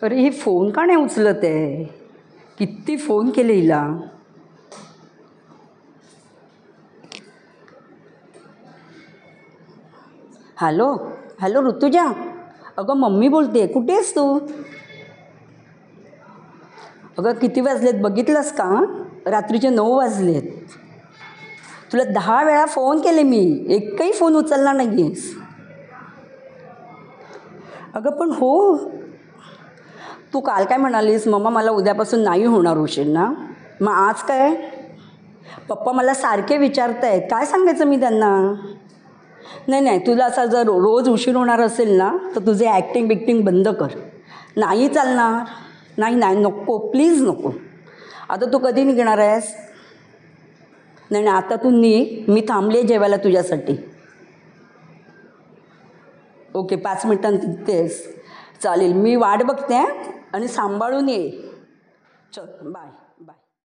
अरे हे फोन का नाही उचलत आहे? किती फोन केले हिला. हॅलो हॅलो ऋतुजा, अगं मम्मी बोलते. कुठे आहेस तू? अगं किती वाजलेत बघितलंस का? रात्रीचे 9 वाजलेत. तुला 10 वेळा फोन केले मी, एकही फोन उचलला नाही आहेस. अगं पण हो, तू काल काय म्हणालीस, मम्मा मला उद्यापासून नाही होणार उशीर ना. मग आज काय? पप्पा मला सारखे विचारत आहेत, काय सांगायचं मी त्यांना? नाही नाही, तुला असा जर रोज उशीर होणार असेल ना तर तुझे ॲक्टिंग बिक्टिंग बंद कर. नाही चालणार. नाही नाही, नको प्लीज नको. आता तू कधी निघणार आहेस? नाही नाही, आता तू निघ, मी थांबली आहे जेवायला तुझ्यासाठी. ओके, 5 मिनिटांत तिथेच. चालेल, मी वाट बघते आणि सांभाळून ये. चल बाय.